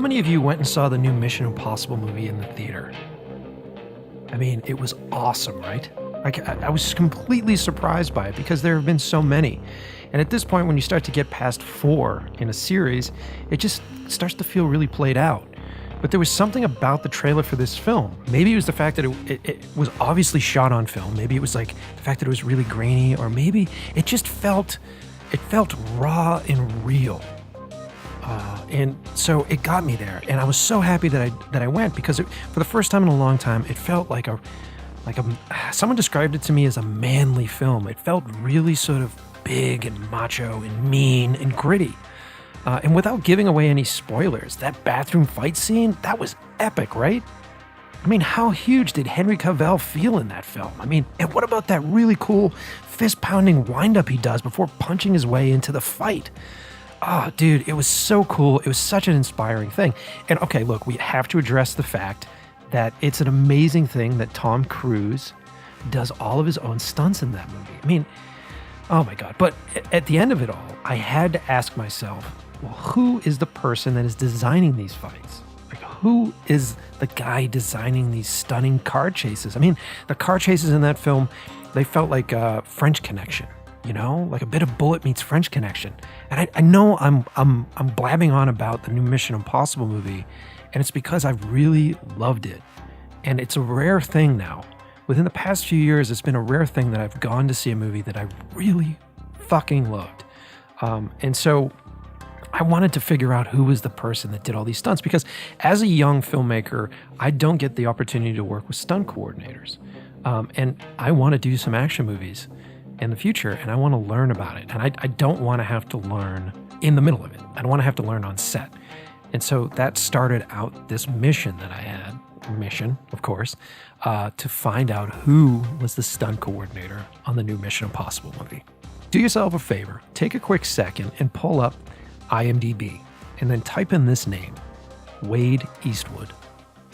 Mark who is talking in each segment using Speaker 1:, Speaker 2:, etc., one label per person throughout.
Speaker 1: many of you went and saw the new Mission Impossible movie in the theater? I mean, it was awesome, right? I was completely surprised by it because there have been so many. And at this point, when you start to get past 4 in a series, it just starts to feel really played out. But there was something about the trailer for this film. Maybe it was the fact that it was obviously shot on film. Maybe it was like the fact that it was really grainy, or maybe it just felt raw and real. And so it got me there, and I was so happy that I went, because for the first time in a long time, it felt like someone described it to me as a manly film. It felt really sort of big and macho and mean and gritty. And without giving away any spoilers, that bathroom fight scene, that was epic, right? I mean, how huge did Henry Cavill feel in that film? I mean, and what about that really cool fist-pounding wind-up he does before punching his way into the fight? Oh, dude, it was so cool. It was such an inspiring thing. And okay, look, we have to address the fact that it's an amazing thing that Tom Cruise does all of his own stunts in that movie. I mean, oh my God. But at the end of it all, I had to ask myself, well, who is the person that is designing these fights? Like, who is the guy designing these stunning car chases? I mean, the car chases in that film, they felt like a French Connection. You know, like a bit of Bullet meets French Connection. And I know I'm blabbing on about the new Mission Impossible movie, and it's because I really loved it. And it's a rare thing now. Within the past few years, it's been a rare thing that I've gone to see a movie that I really fucking loved. And so I wanted to figure out who was the person that did all these stunts, because as a young filmmaker, I don't get the opportunity to work with stunt coordinators. And I want to do some action movies in the future, and I want to learn about it. And I don't want to have to learn in the middle of it. I don't want to have to learn on set. And so that started out this mission that I had, of course, to find out who was the stunt coordinator on the new Mission Impossible movie. Do yourself a favor, take a quick second and pull up IMDb, and then type in this name, Wade Eastwood.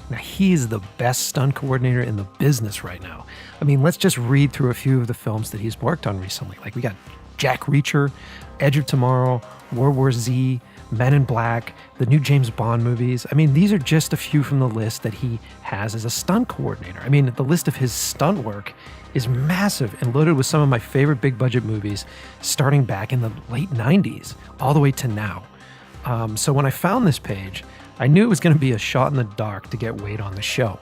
Speaker 1: Now, he's the best stunt coordinator in the business right now. I mean, let's just read through a few of the films that he's worked on recently. Like, we got Jack Reacher, Edge of Tomorrow, World War Z, Men in Black, the new James Bond movies. I mean, these are just a few from the list that he has as a stunt coordinator. I mean, the list of his stunt work is massive and loaded with some of my favorite big budget movies, starting back in the late 90s, all the way to now. So when I found this page, I knew it was going to be a shot in the dark to get Wade on the show.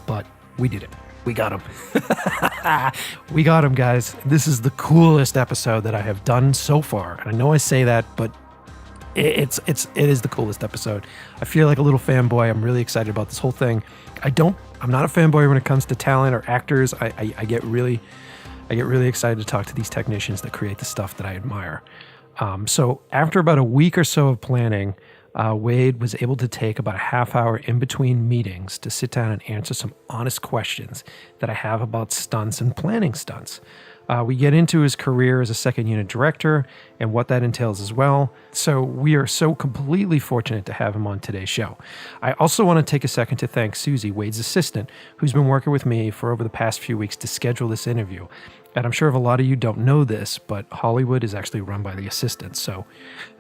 Speaker 1: But we did it. We got him. We got him, guys. This is the coolest episode that I have done so far. And I know I say that, but it is the coolest episode. I feel like a little fanboy. I'm really excited about this whole thing. I'm not a fanboy when it comes to talent or actors. I get really excited to talk to these technicians that create the stuff that I admire. So after about a week or so of planning, Wade was able to take about a half hour in between meetings to sit down and answer some honest questions that I have about stunts and planning stunts. We get into his career as a second unit director and what that entails as well. So we are so completely fortunate to have him on today's show. I also want to take a second to thank Susie, Wade's assistant, who's been working with me for over the past few weeks to schedule this interview. And I'm sure a lot of you don't know this, but Hollywood is actually run by the assistant. So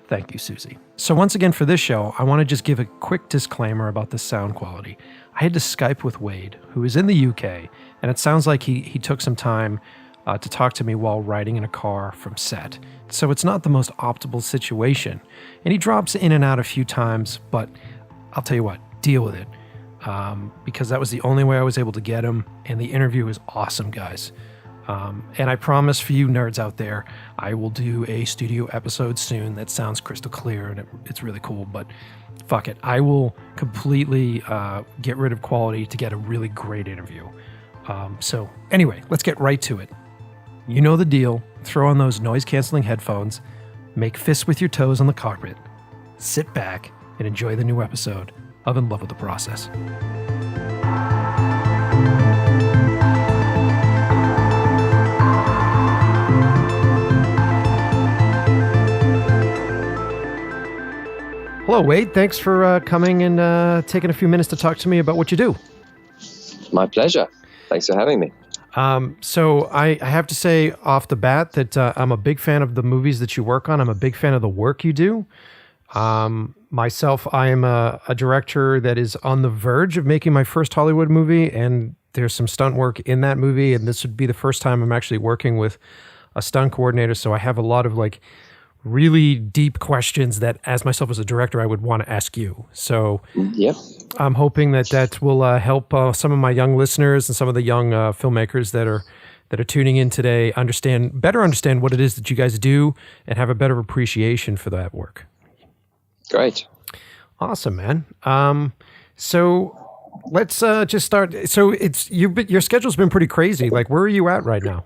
Speaker 1: thank you, Susie. So once again for this show, I want to just give a quick disclaimer about the sound quality. I had to Skype with Wade, who is in the UK, and it sounds like he took some time to talk to me while riding in a car from set. So it's not the most optimal situation. And he drops in and out a few times, but I'll tell you what, deal with it. Because that was the only way I was able to get him, and the interview was awesome, guys. And I promise for you nerds out there, I will do a studio episode soon that sounds crystal clear, and it's really cool, but fuck it. I will completely get rid of quality to get a really great interview. So anyway, let's get right to it. You know the deal. Throw on those noise-canceling headphones, make fists with your toes on the carpet, sit back, and enjoy the new episode of In Love with the Process. Hello, Wade. Thanks for coming and taking a few minutes to talk to me about what you do.
Speaker 2: My pleasure. Thanks for having me.
Speaker 1: So I have to say off the bat that I'm a big fan of the movies that you work on. I'm a big fan of the work you do. Myself, I am a director that is on the verge of making my first Hollywood movie, and there's some stunt work in that movie, and this would be the first time I'm actually working with a stunt coordinator, so I have a lot of like really deep questions that as myself as a director, I would want to ask you. So
Speaker 2: Yep.
Speaker 1: I'm hoping that will help some of my young listeners and some of the young filmmakers that are tuning in today better understand what it is that you guys do and have a better appreciation for that work.
Speaker 2: Great.
Speaker 1: Awesome, man. So let's just start. So your schedule's been pretty crazy. Like, where are you at right now?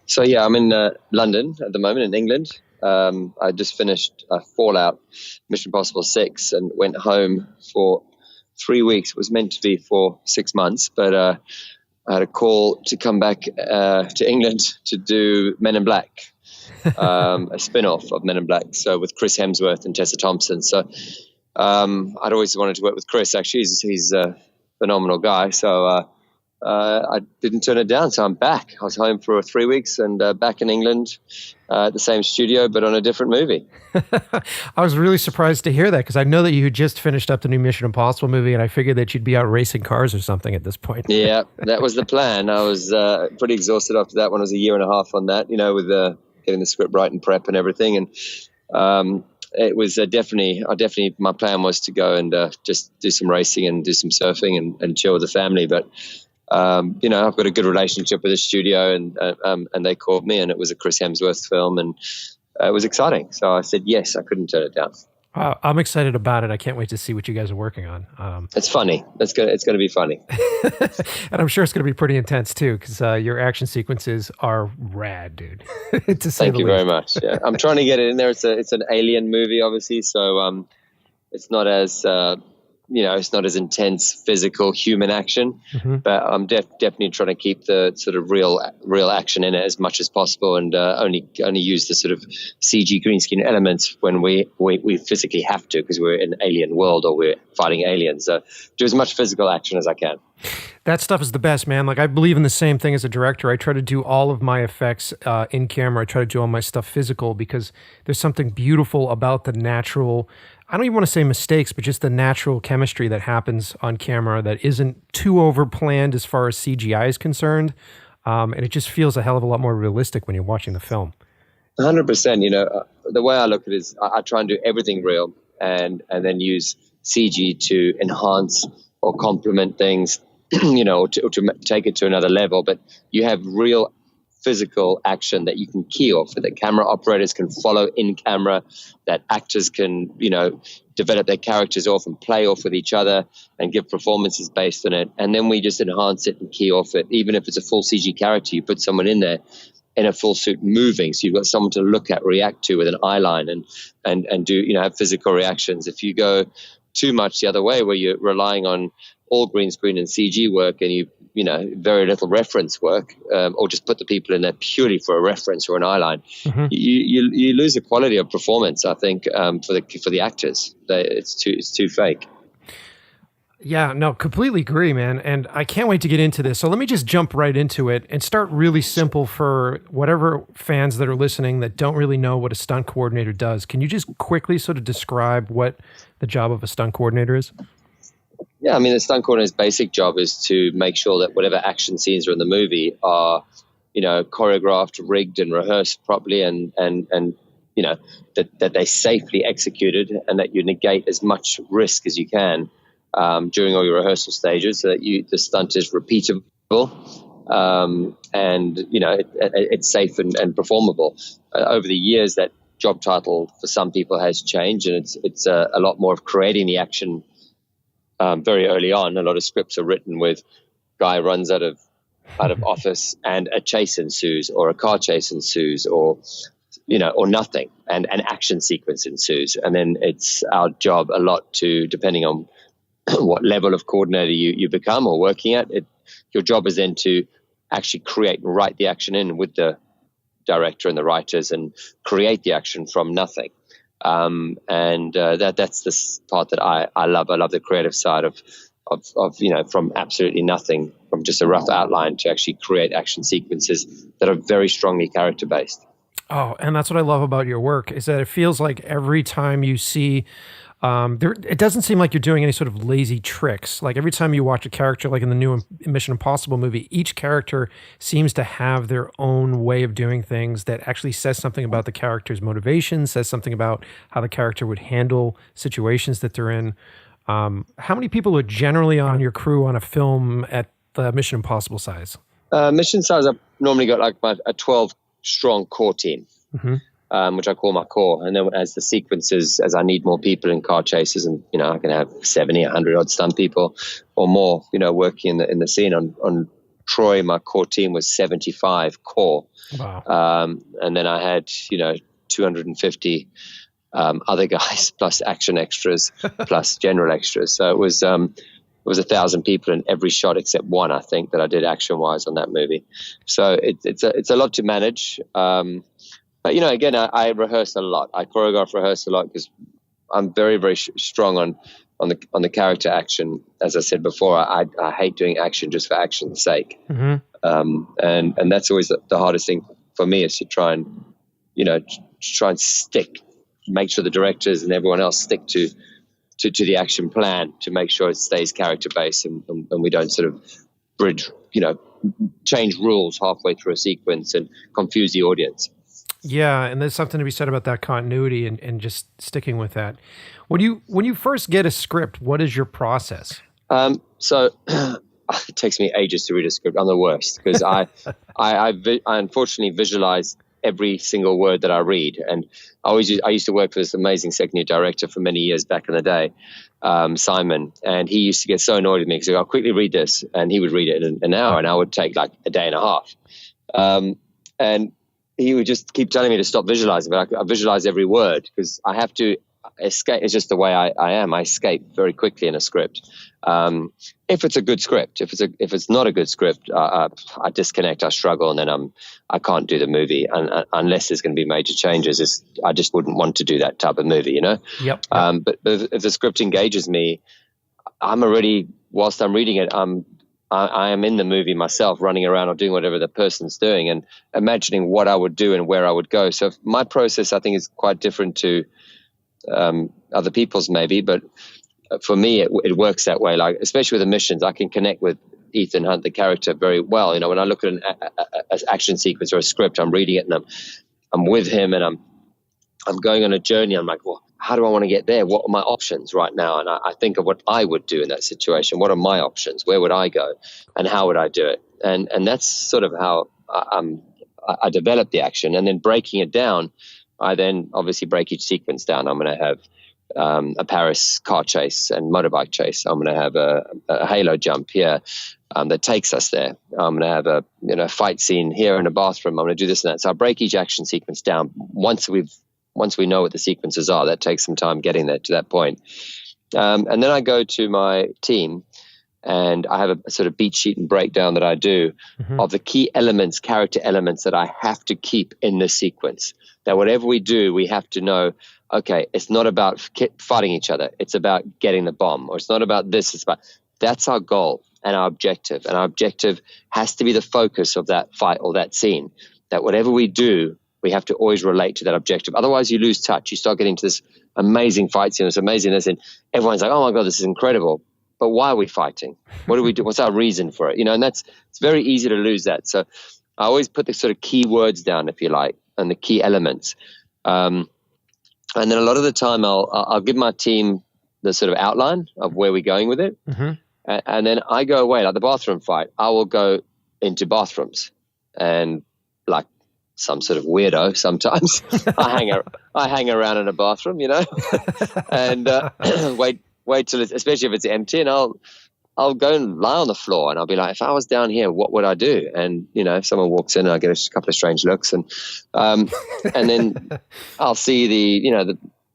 Speaker 2: So yeah, I'm in London at the moment, in England. I just finished Fallout, Mission Impossible 6, and went home for 3 weeks. It was meant to be for 6 months, but I had a call to come back to England to do Men in Black, a spin-off of Men in Black, so with Chris Hemsworth and Tessa Thompson. So I'd always wanted to work with Chris. Actually, he's a phenomenal guy. So I didn't turn it down. So I'm back. I was home for 3 weeks and back in England at the same studio, but on a different movie.
Speaker 1: I was really surprised to hear that because I know that you had just finished up the new Mission Impossible movie, and I figured that you'd be out racing cars or something at this point.
Speaker 2: Yeah, that was the plan. I was pretty exhausted after that one. I was a year and a half on that, with getting the script right and prep and everything. And it was definitely, my plan was to go and just do some racing and do some surfing and chill with the family. But I've got a good relationship with the studio, and they called me, and it was a Chris Hemsworth film, and it was exciting. So I said yes. I couldn't turn it down.
Speaker 1: I'm excited about it. I can't wait to see what you guys are working on.
Speaker 2: It's funny. It's gonna be funny,
Speaker 1: and I'm sure it's gonna be pretty intense too, because your action sequences are rad, dude. To say
Speaker 2: Thank
Speaker 1: the
Speaker 2: you
Speaker 1: least.
Speaker 2: very much. Yeah, I'm trying to get it in there. It's an alien movie, obviously, so it's not as it's not as intense physical human action, but I'm definitely trying to keep the sort of real action in it as much as possible, and only use the sort of CG green screen elements when we physically have to, because we're in an alien world or we're fighting aliens. So do as much physical action as I can.
Speaker 1: That stuff is the best, man. Like, I believe in the same thing as a director. I try to do all of my effects in camera. I try to do all my stuff physical because there's something beautiful about the natural, I don't even want to say mistakes, but just the natural chemistry that happens on camera that isn't too overplanned as far as CGI is concerned. And it just feels a hell of a lot more realistic when you're watching the film.
Speaker 2: 100%. The way I look at it is I try and do everything real and then use CG to enhance or complement things, or to take it to another level. But you have real physical action that you can key off, that camera operators can follow in camera, that actors can, develop their characters off and play off with each other and give performances based on it. And then we just enhance it and key off it. Even if it's a full CG character, you put someone in there in a full suit moving. So you've got someone to look at, react to with an eye line and do, have physical reactions. If you go too much the other way, where you're relying on all green screen and CG work and you very little reference work, or just put the people in there purely for a reference or an eye line, you lose the quality of performance, I think, for the actors. It's too fake.
Speaker 1: Yeah, no, completely agree, man. And I can't wait to get into this. So let me just jump right into it and start really simple for whatever fans that are listening that don't really know what a stunt coordinator does. Can you just quickly sort of describe what the job of a stunt coordinator is?
Speaker 2: Yeah, I mean, the stunt coordinator's basic job is to make sure that whatever action scenes are in the movie are, choreographed, rigged, and rehearsed properly, and that they safely executed, and that you negate as much risk as you can during all your rehearsal stages, so that the stunt is repeatable, and it's safe and performable. Over the years, that job title for some people has changed, and it's a lot more of creating the action. Very early on, a lot of scripts are written with guy runs out of office and a chase ensues, or a car chase ensues, or nothing, and an action sequence ensues. And then it's our job a lot to, depending on what level of coordinator you become or working at, your job is then to actually create and write the action in with the director and the writers and create the action from nothing. That's the part that I love. I love the creative side of from absolutely nothing, from just a rough outline to actually create action sequences that are very strongly character based.
Speaker 1: Oh, and that's what I love about your work is that it feels like every time you see it doesn't seem like you're doing any sort of lazy tricks. Like every time you watch a character, like in the new Mission Impossible movie, each character seems to have their own way of doing things that actually says something about the character's motivation, says something about how the character would handle situations that they're in. How many people are generally on your crew on a film at the Mission Impossible size?
Speaker 2: Mission size, I've normally got like a 12 strong core team.
Speaker 1: Mm-hmm.
Speaker 2: Which I call my core. And then as the sequences, as I need more people in car chases, and, I can have 70, 100 odd stunt people or more, working in the scene. On Troy, my core team was 75 core.
Speaker 1: Wow.
Speaker 2: And then I had, 250 other guys plus action extras plus general extras. So it was 1,000 people in every shot except one, I think, that I did action wise on that movie. So it's a lot to manage. But, again, I rehearse a lot. I rehearse a lot because I'm very, very strong on the character action. As I said before, I hate doing action just for action's sake.
Speaker 1: Mm-hmm.
Speaker 2: And that's always the hardest thing for me is to try and, make sure the directors and everyone else stick to the action plan to make sure it stays character based and we don't sort of bridge, change rules halfway through a sequence and confuse the audience.
Speaker 1: Yeah, and there's something to be said about that continuity and just sticking with that. When you first get a script, what is your process?
Speaker 2: So it takes me ages to read a script. I'm the worst because I unfortunately visualize every single word that I read. And I used to work for this amazing second-year director for many years back in the day, Simon, and he used to get so annoyed with me because I'll quickly read this, and he would read it in an hour, and I would take like a day and a half. And he would just keep telling me to stop visualizing, but I visualize every word because I have to escape. It's just the way I am. I escape very quickly in a script. If it's a good script, if it's not a good script, I disconnect, I struggle, and then I can't do the movie unless there's going to be major changes. I just wouldn't want to do that type of movie,
Speaker 1: Yep.
Speaker 2: But if the script engages me, I'm already, whilst I'm reading it, I am in the movie myself, running around or doing whatever the person's doing and imagining what I would do and where I would go. So my process, I think, is quite different to other people's maybe, but for me, it works that way. Like, especially with the missions, I can connect with Ethan Hunt, the character, very well. When I look at an action sequence or a script, I'm reading it and I'm with him and I'm going on a journey. I'm like, well, how do I want to get there? What are my options right now? And I think of what I would do in that situation. What are my options? Where would I go? And how would I do it? And that's sort of how I develop the action. And then breaking it down, I then obviously break each sequence down. I'm going to have a Paris car chase and motorbike chase. I'm going to have a halo jump here that takes us there. I'm going to have a fight scene here in a bathroom. I'm going to do this and that. So I break each action sequence down. Once we know what the sequences are, that takes some time getting there to that point. And then I go to my team and I have a sort of beat sheet and breakdown that I do of the key elements, character elements that I have to keep in this sequence. That whatever we do, we have to know, okay, it's not about fighting each other. It's about getting the bomb, or it's not about this. That's our goal and our objective. And our objective has to be the focus of that fight or that scene. That whatever we do, we have to always relate to that objective. Otherwise, you lose touch. You start getting to this amazing fight scene, this amazingness, and everyone's like, oh my God, this is incredible. But why are we fighting? What do we do? What's our reason for it? And it's very easy to lose that. So I always put the sort of key words down, if you like, and the key elements. And then a lot of the time I'll give my team the sort of outline of where we're going with it. And then I go away, like the bathroom fight, I will go into bathrooms and like some sort of weirdo sometimes. I hang around in a bathroom, and wait till especially if it's empty, and I'll go and lie on the floor and I'll be like, if I was down here, what would I do? And if someone walks in, I get a couple of strange looks, and then I'll see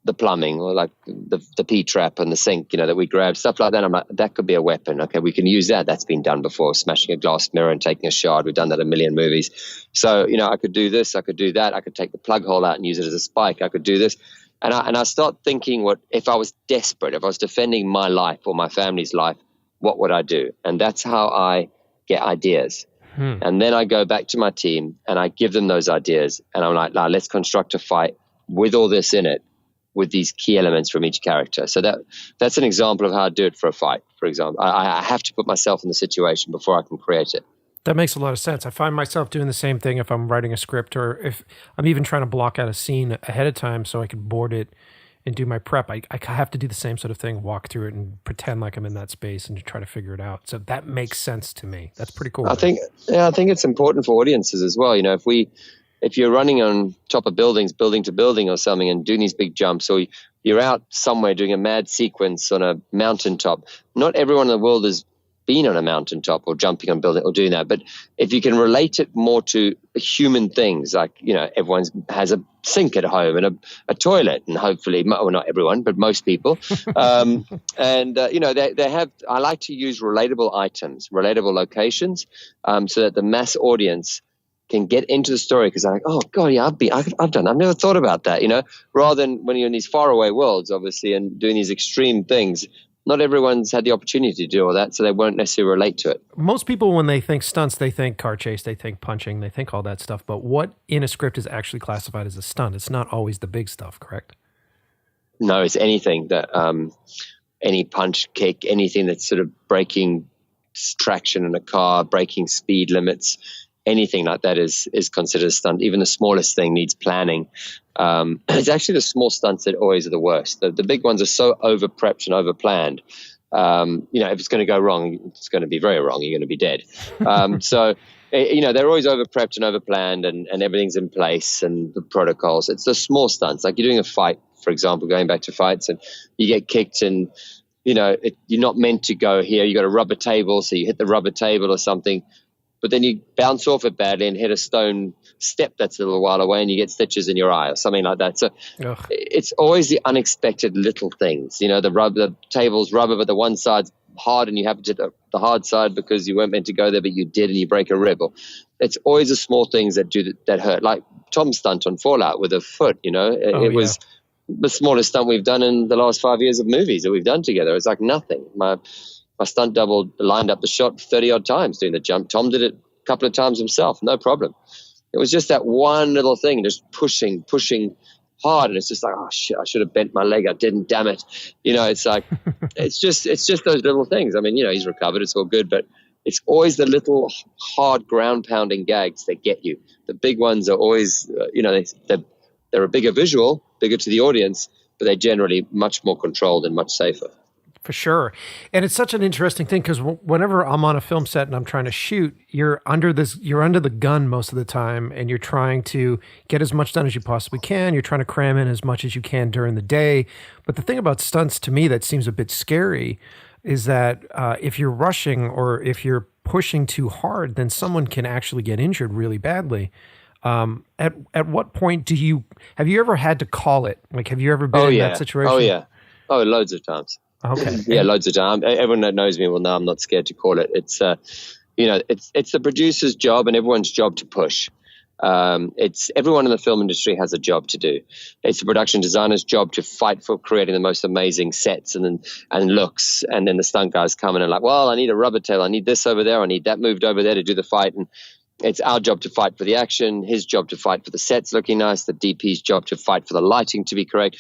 Speaker 2: the plumbing or like the P trap and the sink, that we grab, stuff like that. I'm like, that could be a weapon. Okay, we can use that. That's been done before, smashing a glass mirror and taking a shard. We've done that a million movies. So, I could do this, I could do that. I could take the plug hole out and use it as a spike. I could do this. And I start thinking, what if I was desperate, if I was defending my life or my family's life, what would I do? And that's how I get ideas. And then I go back to my team and I give them those ideas. And I'm like, let's construct a fight with all this in it, with these key elements from each character. So that's an example of how I do it for a fight, for example. I have to put myself in the situation before I can create it.
Speaker 1: That makes a lot of sense. I find myself doing the same thing if I'm writing a script, or if I'm even trying to block out a scene ahead of time so I can board it and do my prep. I have to do the same sort of thing, walk through it and pretend like I'm in that space and try to figure it out. So that makes sense to me. That's pretty cool.
Speaker 2: I think it's important for audiences as well. You know, if you're running on top of buildings, building to building or something, and doing these big jumps, or you're out somewhere doing a mad sequence on a mountaintop, not everyone in the world has been on a mountaintop or jumping on building or doing that. But if you can relate it more to human things, like, you know, everyone has a sink at home and a toilet, and hopefully, well, not everyone, but most people. You know, they have, I like to use relatable items, relatable locations, so that the mass audience can get into the story, because I'm like, oh God, yeah, I've never thought about that, you know, rather than when you're in these faraway worlds, obviously, and doing these extreme things. Not everyone's had the opportunity to do all that, so they won't necessarily relate to it.
Speaker 1: Most people, when they think stunts, they think car chase, they think punching, they think all that stuff. But what in a script is actually classified as a stunt? It's not always the big stuff, correct?
Speaker 2: No, it's anything that, any punch, kick, anything that's sort of breaking traction in a car, breaking speed limits, anything like that is considered a stunt. Even the smallest thing needs planning. It's actually the small stunts that always are the worst. The big ones are so over-prepped and over-planned. You know, if it's going to go wrong, it's going to be very wrong. You're going to be dead. So, you know, they're always over-prepped and over-planned, and everything's in place, and the protocols. It's the small stunts. Like, you're doing a fight, for example, going back to fights, and you get kicked, and, you know, you're not meant to go here. You got a rubber table, so you hit the rubber table or something. But then you bounce off it badly and hit a stone step that's a little while away, and you get stitches in your eye or something like that. So It's always the unexpected little things. You know, the table's rubber, but the one side's hard, and you have to hit the hard side because you weren't meant to go there, but you did, and you break a rib. It's always the small things that hurt. Like Tom's stunt on Fallout with a foot, you know. It was the smallest stunt we've done in the last 5 years of movies that we've done together. It's like nothing. My stunt double lined up the shot 30-odd times doing the jump. Tom did it a couple of times himself, no problem. It was just that one little thing, just pushing hard, and it's just like, oh shit, I should have bent my leg. I didn't, damn it. You know, it's like, it's just those little things. I mean, you know, he's recovered, it's all good, but it's always the little hard ground pounding gags that get you. The big ones are always, you know, they're a bigger visual, bigger to the audience, but they're generally much more controlled and much safer.
Speaker 1: For sure. And it's such an interesting thing, because whenever I'm on a film set and I'm trying to shoot, you're under the gun most of the time, and you're trying to get as much done as you possibly can. You're trying to cram in as much as you can during the day. But the thing about stunts to me that seems a bit scary is that if you're rushing or if you're pushing too hard, then someone can actually get injured really badly. At what point have you ever had to call it? Like, have you ever been in that situation?
Speaker 2: Oh yeah. Oh, loads of times.
Speaker 1: Okay.
Speaker 2: Yeah, loads of time. Everyone that knows me will know I'm not scared to call it. It's you know, it's the producer's job and everyone's job to push. It's everyone in the film industry has a job to do. It's the production designer's job to fight for creating the most amazing sets and looks. And then the stunt guys come in and like, well, I need a rubber tail. I need this over there. I need that moved over there to do the fight. And it's our job to fight for the action, his job to fight for the sets looking nice, the DP's job to fight for the lighting to be correct.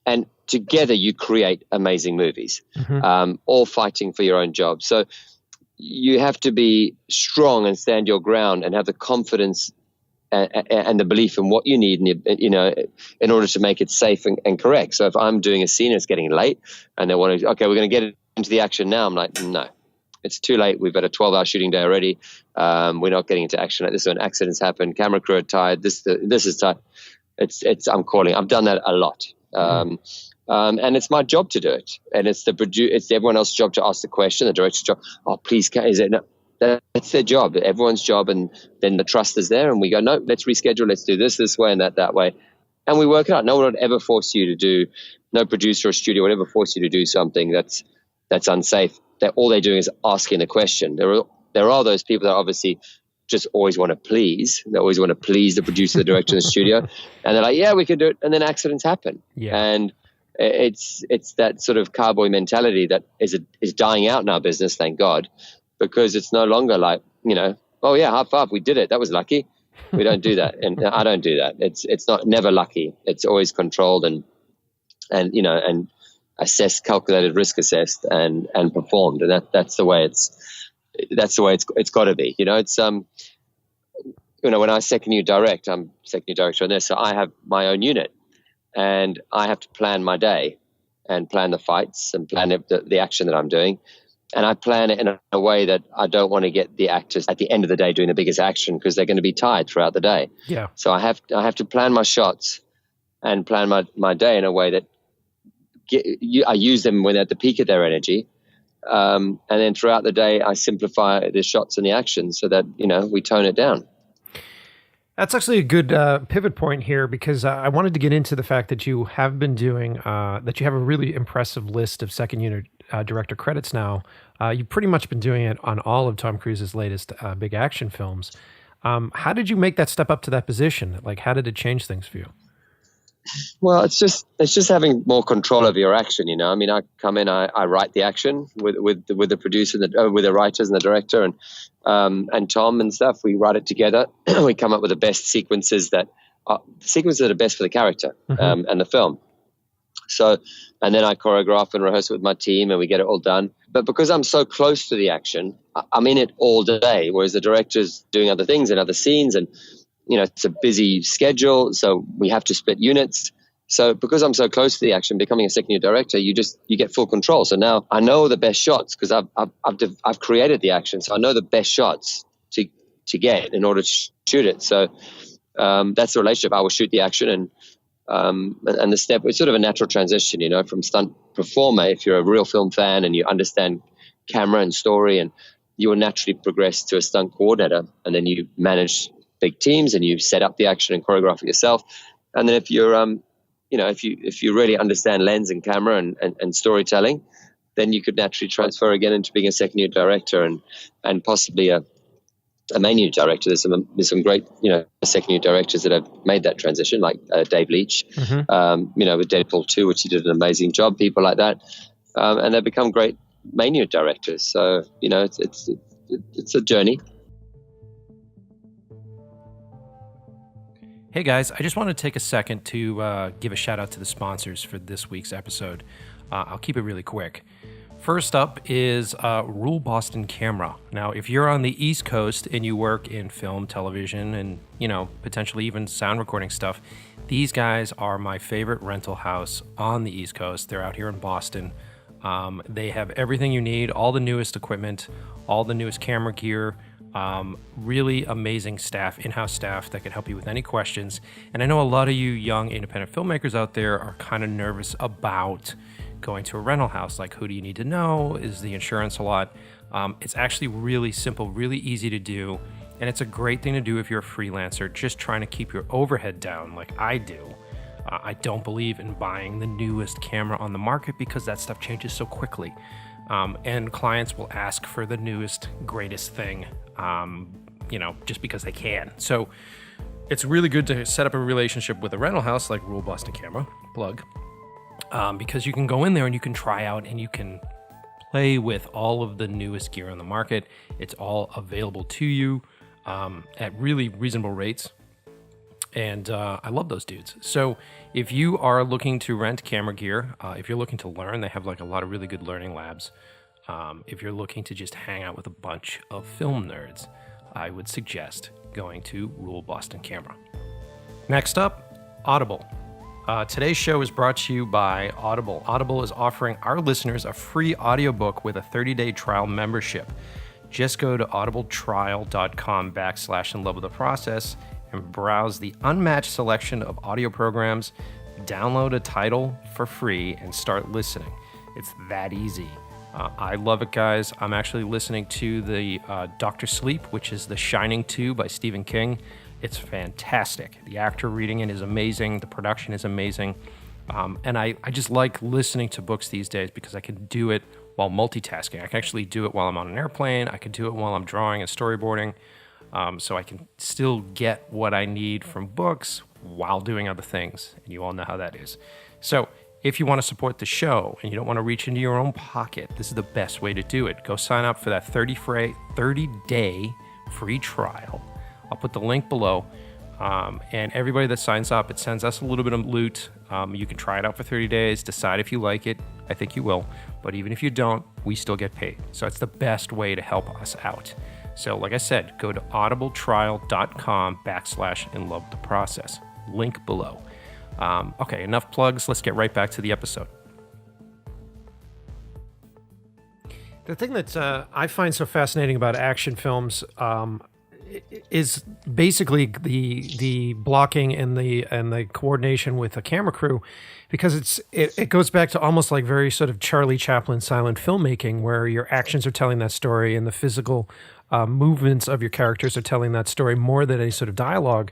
Speaker 2: And together you create amazing movies, all fighting for your own job. So you have to be strong and stand your ground and have the confidence and the belief in what you need, and, you know, in order to make it safe and correct. So if I'm doing a scene and it's getting late and they want to, okay, we're going to get into the action now. I'm like, no, it's too late. We've had a 12-hour shooting day already. We're not getting into action like this. When accidents happen, camera crew are tired. This is tight. I'm calling. I've done that a lot. And it's my job to do it, and it's everyone else's job to ask the question. The director's job. Oh, please, is it? No, that's their job. Everyone's job, and then the trust is there, and we go, no, let's reschedule. Let's do this way and that way, and we work it out. No one would ever force you to do. No producer or studio would ever force you to do something that's unsafe. That all they're doing is asking the question. There are those people that obviously just always want to please. They always want to please the producer, the director, and the studio, and they're like, yeah, we can do it, and then accidents happen.
Speaker 1: Yeah.
Speaker 2: And it's that sort of cowboy mentality that is dying out in our business, thank God, because it's no longer like, you know, oh yeah, high five, we did it. That was lucky. We don't do that. And I don't do that. It's not never lucky. It's always controlled and assessed, calculated, risk assessed and performed. And that's the way it's got to be. It's, when I second unit direct, I'm second unit director on this. So I have my own unit and I have to plan my day and plan the fights and plan the action that I'm doing. And I plan it in a way that I don't want to get the actors at the end of the day doing the biggest action because they're going to be tired throughout the day.
Speaker 1: Yeah.
Speaker 2: So I have to plan my shots and plan my day in a way that I use them when they're at the peak of their energy. And then throughout the day, I simplify the shots and the action so that, we tone it down.
Speaker 1: That's actually a good pivot point here because I wanted to get into the fact that you have been doing, that you have a really impressive list of second unit director credits now. You've pretty much been doing it on all of Tom Cruise's latest big action films. How did you make that step up to that position? Like, how did it change things for you?
Speaker 2: Well, it's just having more control over your action. I mean, I come in, I write the action with the producer, with the writers and the director, and Tom and stuff. We write it together. We come up with the best sequences that are best for the character and the film. So, and then I choreograph and rehearse it with my team, and we get it all done. But because I'm so close to the action, I'm in it all day, whereas the director's doing other things and other scenes, and it's a busy schedule, so we have to split units. So because I'm so close to the action, becoming a second unit director, you get full control. So now I know the best shots because I've created the action, so I know the best shots to get in order to shoot it. So that's the relationship. I will shoot the action, and the step. It's sort of a natural transition, from stunt performer. If you're a real film fan and you understand camera and story, and you will naturally progress to a stunt coordinator, and then you manage big teams and you set up the action and choreograph it yourself. And then if you're if you really understand lens and camera and storytelling, then you could naturally transfer again into being a second unit director and possibly a main unit director. There's some great second unit directors that have made that transition, like Dave Leitch, with Deadpool 2, which he did an amazing job. People like that, and they've become great main unit directors. So it's a journey.
Speaker 1: Hey guys, I just want to take a second to give a shout out to the sponsors for this week's episode. I'll keep it really quick. First up is Rule Boston Camera. Now, if you're on the East Coast and you work in film, television, and potentially even sound recording stuff, these guys are my favorite rental house on the East Coast. They're out here in Boston. They have everything you need, all the newest equipment, all the newest camera gear. Really amazing staff, in-house staff that can help you with any questions. And I know a lot of you young independent filmmakers out there are kind of nervous about going to a rental house. Like, who do you need to know? Is the insurance a lot? It's actually really simple, really easy to do. And it's a great thing to do if you're a freelancer, just trying to keep your overhead down like I do. I don't believe in buying the newest camera on the market because that stuff changes so quickly. And clients will ask for the newest, greatest thing, just because they can. So it's really good to set up a relationship with a rental house like Rule Boston Camera, plug, because you can go in there and you can try out and you can play with all of the newest gear on the market. It's all available to you at really reasonable rates. And I love those dudes. So if you are looking to rent camera gear, if you're looking to learn, they have like a lot of really good learning labs. If you're looking to just hang out with a bunch of film nerds, I would suggest going to Rule Boston Camera. Next up, Audible. Today's show is brought to you by Audible. Audible is offering our listeners a free audiobook with a 30-day trial membership. Just go to audibletrial.com/inlovewiththeprocess and browse the unmatched selection of audio programs, download a title for free, and start listening. It's that easy. I love it, guys. I'm actually listening to the Dr. Sleep, which is The Shining 2 by Stephen King. It's fantastic. The actor reading it is amazing. The production is amazing. And I just like listening to books these days because I can do it while multitasking. I can actually do it while I'm on an airplane. I can do it while I'm drawing and storyboarding. So I can still get what I need from books while doing other things. And you all know how that is. So if you want to support the show and you don't want to reach into your own pocket, this is the best way to do it. Go sign up for that 30-day free trial. I'll put the link below. And everybody that signs up, it sends us a little bit of loot. You can try it out for 30 days, decide if you like it. I think you will. But even if you don't, we still get paid. So it's the best way to help us out. So like I said, go to audibletrial.com/inlovewiththeprocess. Link below. Okay, enough plugs. Let's get right back to the episode. The thing that I find so fascinating about action films is basically the blocking and the coordination with a camera crew, because it goes back to almost like very sort of Charlie Chaplin silent filmmaking, where your actions are telling that story and the physical movements of your characters are telling that story more than any sort of dialogue,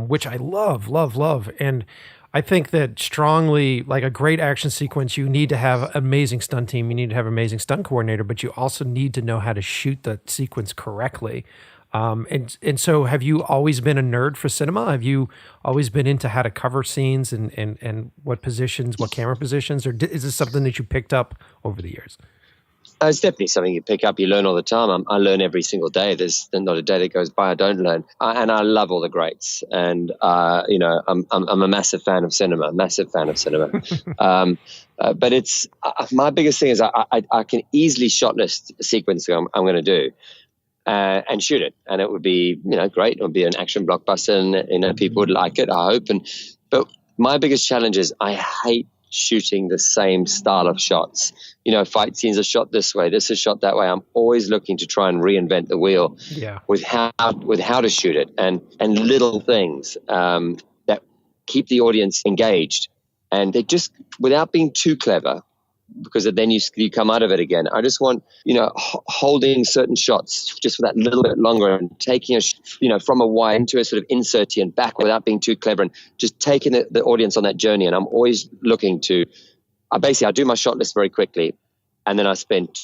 Speaker 1: which I love. And I think that strongly, like a great action sequence, you need to have an amazing stunt team, you need to have an amazing stunt coordinator, but you also need to know how to shoot the sequence correctly. And so have you always been a nerd for cinema? Have you always been into how to cover scenes and what positions, what camera positions, or is this something that you picked up over the years?
Speaker 2: It's definitely something you pick up. You learn all the time. I learn every single day. There's not a day that goes by I don't learn. And I love all the greats. And I'm a massive fan of cinema. But it's my biggest thing is I can easily shot list a sequence I'm going to do. And shoot it, and it would be, great. It would be an action blockbuster, and people would like it, I hope. But my biggest challenge is I hate shooting the same style of shots. Fight scenes are shot this way, this is shot that way. I'm always looking to try and reinvent the wheel with how to shoot it, and little things that keep the audience engaged, and they just, without being too clever, because then you come out of it again. I just want, holding certain shots just for that little bit longer, and taking from a wide into a sort of inserty and back without being too clever, and just taking the audience on that journey. And I'm always looking to, I do my shot list very quickly, and then I spend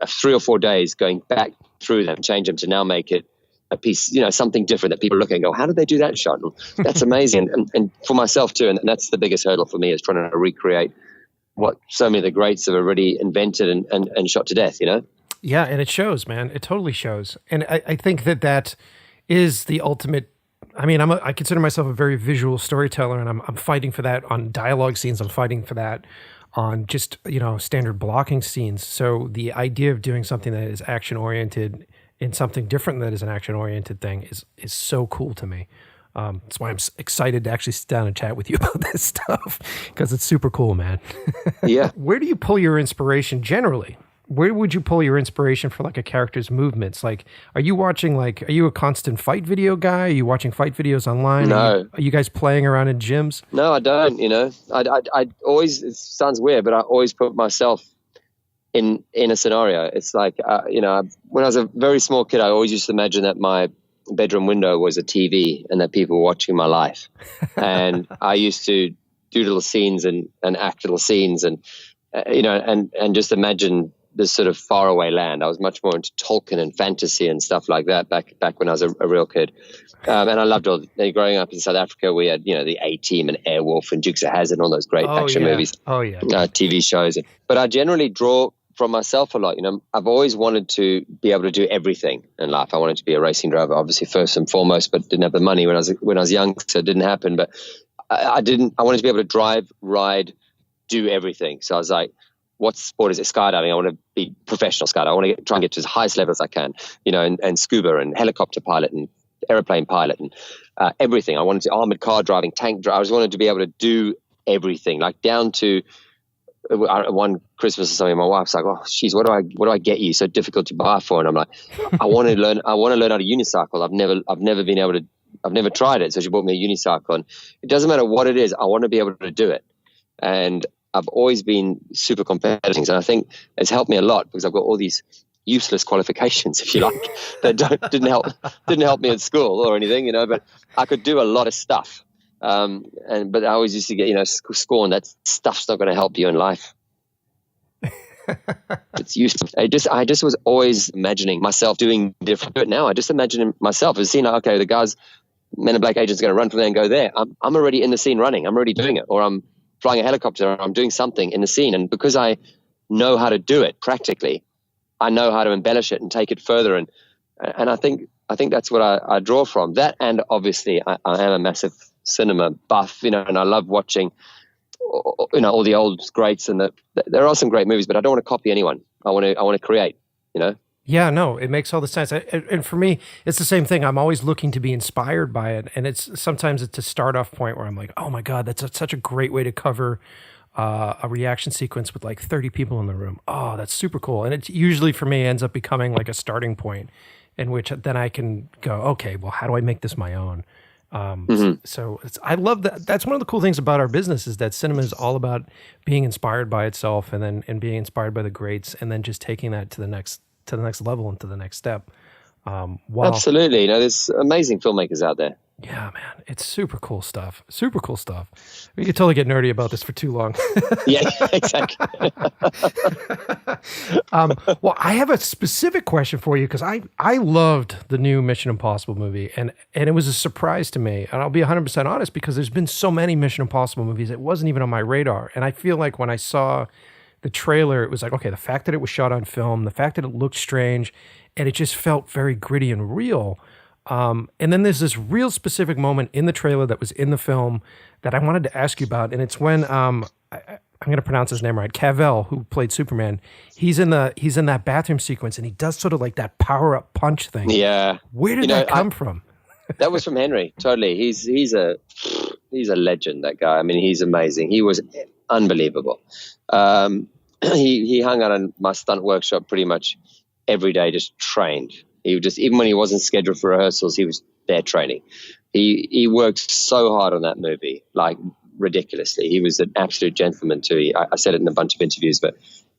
Speaker 2: 3 or 4 days going back through them, change them to now make it a piece, something different that people look at and go, how did they do that shot? That's amazing. and for myself too. And that's the biggest hurdle for me, is trying to recreate what so many of the greats have already invented and shot to death,
Speaker 1: Yeah, and it shows, man. It totally shows. And I think that is the ultimate. I mean, I consider myself a very visual storyteller, and I'm fighting for that on dialogue scenes. I'm fighting for that on just, standard blocking scenes. So the idea of doing something that is action-oriented in something different that is an action-oriented thing is so cool to me. That's why I'm excited to actually sit down and chat with you about this stuff, because it's super cool, man.
Speaker 2: Yeah.
Speaker 1: Where do you pull your inspiration generally? Where would you pull your inspiration for like a character's movements? Like, are you a constant fight video guy? Are you watching fight videos online?
Speaker 2: No.
Speaker 1: Are you guys playing around in gyms?
Speaker 2: No, I don't, I always, it sounds weird, but I always put myself in a scenario. It's like, when I was a very small kid, I always used to imagine that my bedroom window was a TV and that people were watching my life. And I used to do little scenes and act little scenes and just imagine this sort of faraway land. I was much more into Tolkien and fantasy and stuff like that back when I was a real kid. And I loved growing up in South Africa. We had, the A-Team and Airwolf and Dukes of Hazzard and all those great action movies.
Speaker 1: Oh yeah.
Speaker 2: TV shows. But I generally draw from myself a lot. I've always wanted to be able to do everything in life. I wanted to be a racing driver, obviously first and foremost, but didn't have the money when I was young, so it didn't happen. But I wanted to be able to drive, ride, do everything. So I was like, what sport is it? Skydiving. I want to be professional skydiving. I want to try and get to as highest level as I can, and scuba and helicopter pilot and airplane pilot and everything. I wanted to armored car driving, tank drive. I just wanted to be able to do everything, like down to one Christmas or something. My wife's like, "Oh, geez, what do I get you? So difficult to buy for?" And I'm like, "I want to learn how to unicycle. I've never been able to. I've never tried it." So she bought me a unicycle, and it doesn't matter what it is. I want to be able to do it, and I've always been super competitive, and I think it's helped me a lot because I've got all these useless qualifications, if you like, that didn't help me at school or anything, but I could do a lot of stuff. But I always used to get, scorned. That stuff's not going to help you in life. It's useless. I just was always imagining myself doing different. But now I just imagine myself as seeing, okay, the guys, Men in Black agent's going to run from there and go there. I'm already in the scene running. I'm already doing it. Or I'm flying a helicopter, or I'm doing something in the scene. And because I know how to do it practically, I know how to embellish it and take it further. And And I think that's what I draw from that. And obviously I am a massive cinema buff, and I love watching, all the old greats, and there are some great movies, but I don't want to copy anyone. I want to create,
Speaker 1: Yeah, no, it makes all the sense. And for me, it's the same thing. I'm always looking to be inspired by it. And sometimes it's a start off point where I'm like, oh my God, that's such a great way to cover a reaction sequence with like 30 people in the room. Oh, that's super cool. And it's usually for me ends up becoming like a starting point in which then I can go, okay, well, how do I make this my own? So I love that. That's one of the cool things about our business is that cinema is all about being inspired by itself and being inspired by the greats and then just taking that to the next level and to the next step.
Speaker 2: Absolutely. There's amazing filmmakers out there.
Speaker 1: Yeah, man, it's super cool stuff. Super cool stuff. We could totally get nerdy about this for too long.
Speaker 2: Yeah, exactly.
Speaker 1: Well, I have a specific question for you because I loved the new Mission Impossible movie, and it was a surprise to me. And I'll be 100% honest because there's been so many Mission Impossible movies, it wasn't even on my radar. And I feel like when I saw the trailer, it was like, okay, the fact that it was shot on film, the fact that it looked strange, and it just felt very gritty and real. And then there's this real specific moment in the trailer that was in the film that I wanted to ask you about. And it's when, I'm going to pronounce his name right, Cavill, who played Superman. He's in that bathroom sequence and he does sort of like that power up punch thing.
Speaker 2: Yeah.
Speaker 1: Where did that come from?
Speaker 2: That was from Henry. Totally. He's a legend, that guy. I mean, he's amazing. He was unbelievable. He hung out in my stunt workshop pretty much every day, just trained. He would just, even when he wasn't scheduled for rehearsals, he was there training. He worked so hard on that movie, like ridiculously. He was an absolute gentleman too. I said it in a bunch of interviews, but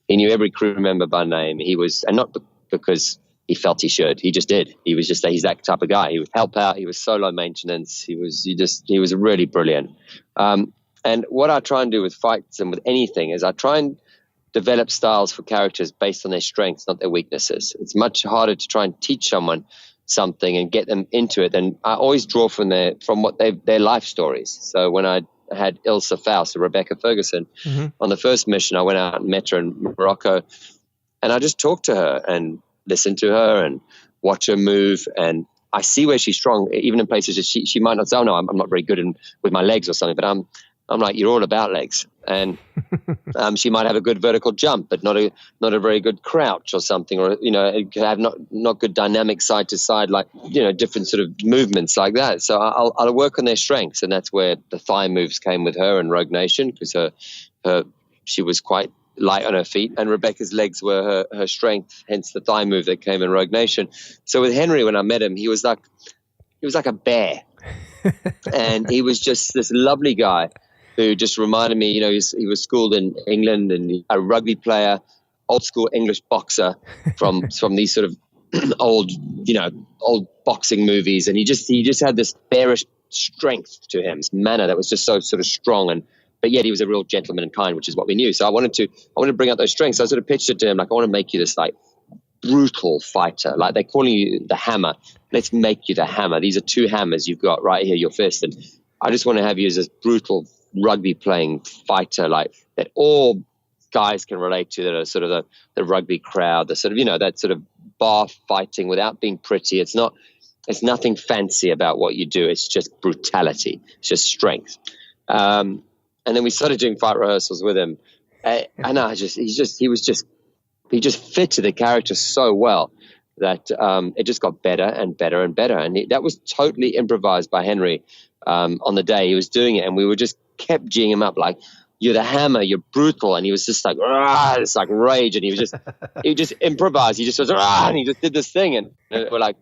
Speaker 2: he knew every crew member by name. He was, and not because he felt he should. He just did. He was just, he's that type of guy. He would help out. He was so low maintenance. He was really brilliant. And what I try and do with fights and with anything is I try and develop styles for characters based on their strengths, not their weaknesses. It's much harder to try and teach someone something and get them into it. And I always draw from their life stories. So when I had Ilsa Faust, Rebecca Ferguson, on the first mission, I went out and met her in Morocco, and I just talked to her and listened to her and watch her move. And I see where she's strong, even in places that she might not say, oh no, I'm not very good with my legs or something, but I'm like, you're all about legs. And she might have a good vertical jump, but not a very good crouch or something, or, it could have not good dynamic side to side, like, different sort of movements like that. So I'll work on their strengths. And that's where the thigh moves came with her in Rogue Nation, because she was quite light on her feet, and Rebecca's legs were her strength, hence the thigh move that came in Rogue Nation. So with Henry, when I met him, he was like a bear. And he was just this lovely guy who just reminded me, he was schooled in England and a rugby player, old school English boxer from these sort of old boxing movies. And he just had this bearish strength to him, this manner that was just so sort of strong, but yet he was a real gentleman and kind, which is what we knew. So I wanted to bring out those strengths. So I sort of pitched it to him, like, I want to make you this like brutal fighter. Like, they're calling you the Hammer. Let's make you the Hammer. These are two hammers you've got right here, your fist. And I just want to have you as this brutal rugby playing fighter, like that all guys can relate to, that are sort of the rugby crowd, the sort of, that sort of bar fighting without being pretty. It's nothing fancy about what you do. It's just brutality. It's just strength. And then we started doing fight rehearsals with him. And he just fitted the character so well that it just got better and better and better. And that was totally improvised by Henry on the day he was doing it. And we were just kept G'ing him up, like, you're the Hammer, you're brutal. And he was just like, it's like rage. And he just improvised. He just was, and he just did this thing. And we're like,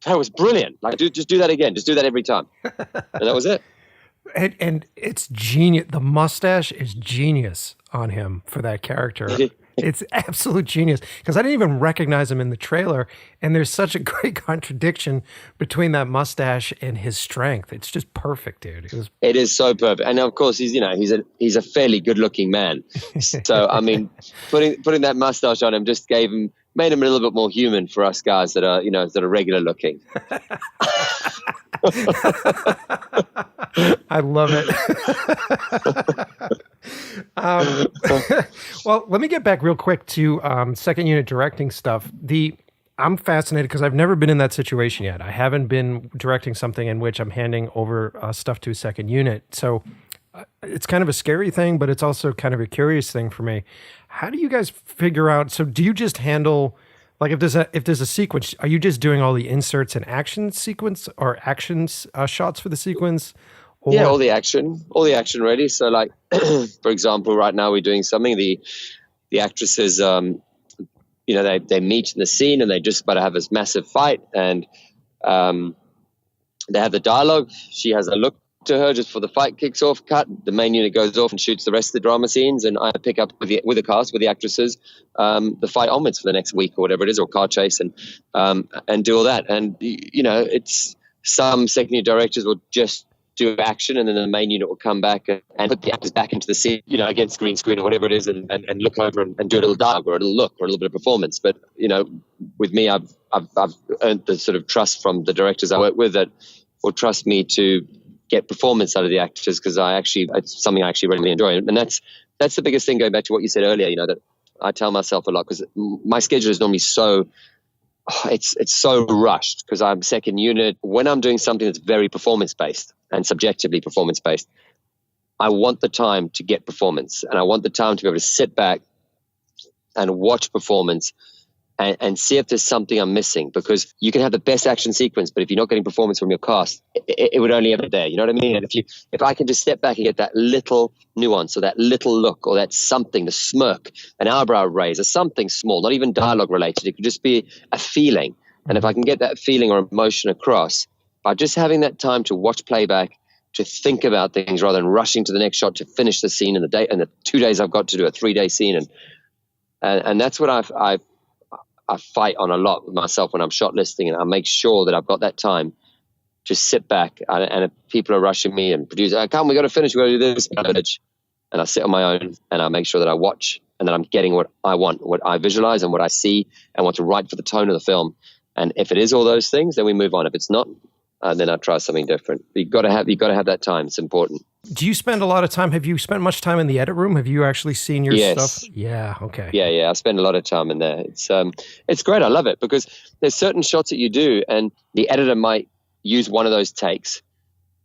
Speaker 2: that was brilliant. Like, just do that again. Just do that every time. And that was it.
Speaker 1: And it's genius. The mustache is genius on him for that character. It's absolute genius, because I didn't even recognize him in the trailer, and there's such a great contradiction between that mustache and his strength. It's just perfect, dude.
Speaker 2: It is so perfect, and of course he's a fairly good-looking man. So I mean, putting that mustache on him just made him a little bit more human for us guys that are regular looking.
Speaker 1: I love it. Well, let me get back real quick to second unit directing stuff. I'm fascinated because I've never been in that situation yet. I haven't been directing something in which I'm handing over stuff to a second unit. So it's kind of a scary thing, but it's also kind of a curious thing for me. How do you guys figure out? So do you just handle, like, if there's a sequence, are you just doing all the inserts and action sequence or actions shots for the sequence? Or?
Speaker 2: Yeah, all the action ready. So like, for example, right now we're doing something, the actresses, they meet in the scene and they just about to have this massive fight, and they have the dialogue. She has a look to her just before the fight kicks off, cut. The main unit goes off and shoots the rest of the drama scenes, and I pick up with the cast, with the actresses, the fight onwards for the next week or whatever it is, or car chase, and do all that. And it's some second unit directors will just do action, and then the main unit will come back and put the actors back into the scene, against green screen or whatever it is, and look over and do a little dialogue or a little look or a little bit of performance. But with me, I've earned the sort of trust from the directors I work with that will trust me to get performance out of the actors, because it's something I actually really enjoy. And that's the biggest thing, going back to what you said earlier, that I tell myself a lot, because my schedule is normally it's so rushed because I'm second unit. When I'm doing something that's very performance based and subjectively performance based, I want the time to get performance, and I want the time to be able to sit back and watch performance and see if there's something I'm missing, because you can have the best action sequence, but if you're not getting performance from your cast, it would only ever be there. You know what I mean? And if I can just step back and get that little nuance or that little look or that something, the smirk, an eyebrow raise, or something small, not even dialogue related, it could just be a feeling. And if I can get that feeling or emotion across by just having that time to watch playback, to think about things rather than rushing to the next shot to finish the scene in the day and the 2 days I've got to do a 3-day scene, and that's what I fight on a lot with myself when I'm shot listing, and I make sure that I've got that time to sit back. And if people are rushing me and produce, come, we got to finish, we got to do this, and I sit on my own and I make sure that I watch and that I'm getting what I want, what I visualize and what I see and what to write for the tone of the film. And if it is all those things, then we move on. If it's not, then I try something different. You got to have that time. It's important.
Speaker 1: Do you spend a lot of time? Have you spent much time in the edit room? Have you actually seen your stuff? Yeah. Okay.
Speaker 2: Yeah. I spend a lot of time in there. It's great. I love it, because there's certain shots that you do, and the editor might use one of those takes,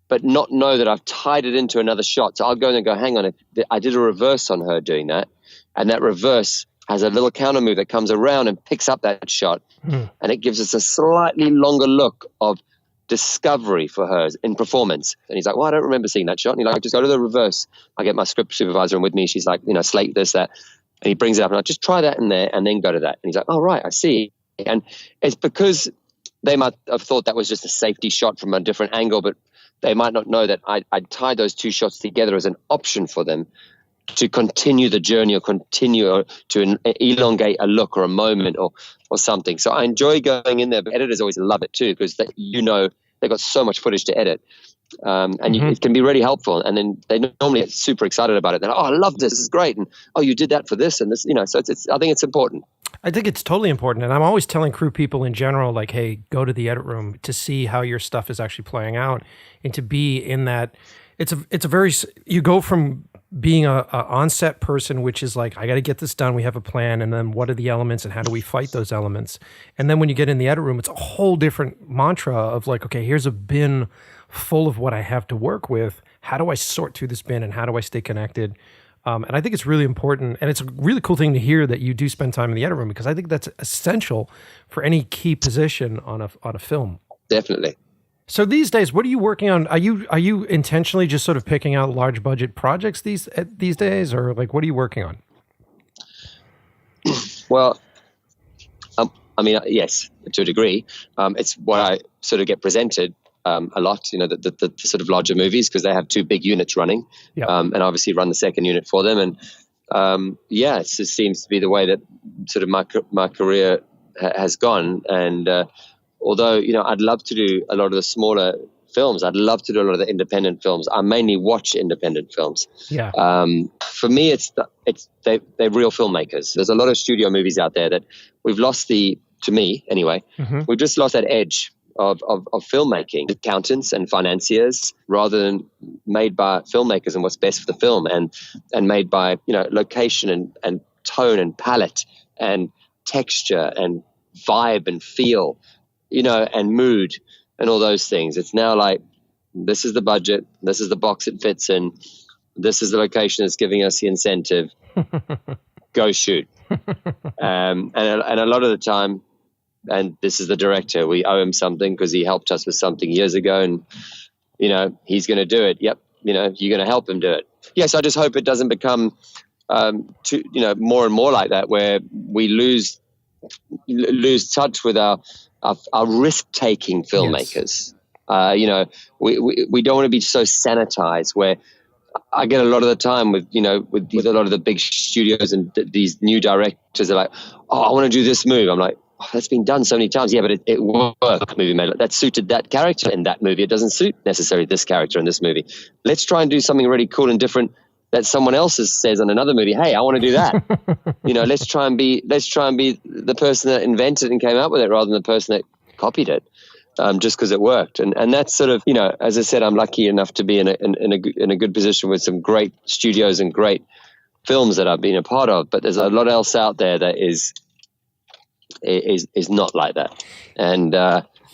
Speaker 2: but not know that I've tied it into another shot. So I'll go in and go, hang on, I did a reverse on her doing that, and that reverse has a little counter move that comes around and picks up that shot, and it gives us a slightly longer look of discovery for her in performance. And he's like, well, I don't remember seeing that shot. And he's like, just go to the reverse. I get my script supervisor in with me. She's like, slate this, that. And he brings it up, and I just try that in there and then go to that. And he's like, oh, right, I see. And it's because they might have thought that was just a safety shot from a different angle, but they might not know that I tied those two shots together as an option for them to continue the journey or continue to elongate a look or a moment or something. So I enjoy going in there, but editors always love it too, because they've got so much footage to edit. It can be really helpful. And then they normally get super excited about it. They're like, oh, I love this. This is great. And, oh, you did that for this and this, so I think it's important.
Speaker 1: I think it's totally important. And I'm always telling crew people in general, like, hey, go to the edit room to see how your stuff is actually playing out, and to be in that. You go from being a on-set person, which is like, I got to get this done. We have a plan. And then what are the elements and how do we fight those elements? And then when you get in the edit room, it's a whole different mantra of like, okay, here's a bin full of what I have to work with. How do I sort through this bin and how do I stay connected? And I think it's really important. And it's a really cool thing to hear that you do spend time in the edit room, because I think that's essential for any key position on a film.
Speaker 2: Definitely.
Speaker 1: So these days, what are you working on? Are you intentionally just sort of picking out large budget projects these days, or like what are you working on?
Speaker 2: Well, yes, to a degree. It's what I sort of get presented a lot. The sort of larger movies, because they have two big units running, and obviously run the second unit for them. And it just seems to be the way that sort of my career has gone. And although, I'd love to do a lot of the smaller films, I'd love to do a lot of the independent films. I mainly watch independent films. Yeah. For me, they're real filmmakers. There's a lot of studio movies out there that we've lost to me anyway, we've just lost that edge of filmmaking, accountants and financiers, rather than made by filmmakers and what's best for the film, and made by, location and tone and palette and texture and vibe and feel, and mood and all those things. It's now like, this is the budget, this is the box it fits in, this is the location that's giving us the incentive, go shoot. And a lot of the time, and this is the director, we owe him something because he helped us with something years ago, and he's going to do it. Yep. You're going to help him do it. Yes. I just hope it doesn't become more and more like that, where we lose touch with our risk-taking filmmakers. Yes. We don't want to be so sanitized, where I get a lot of the time with a lot of the big studios and these new directors are like, oh, I want to do this move. I'm like, oh, that's been done so many times. Yeah, but it worked. Movie made that suited that character in that movie. It doesn't suit necessarily this character in this movie. Let's try and do something really cool and different that someone else says on another movie. Hey, I want to do that. Let's try and be the person that invented and came up with it rather than the person that copied it. Just because it worked, and that's sort of, as I said, I'm lucky enough to be in a good position with some great studios and great films that I've been a part of. But there's a lot else out there that is not like that, and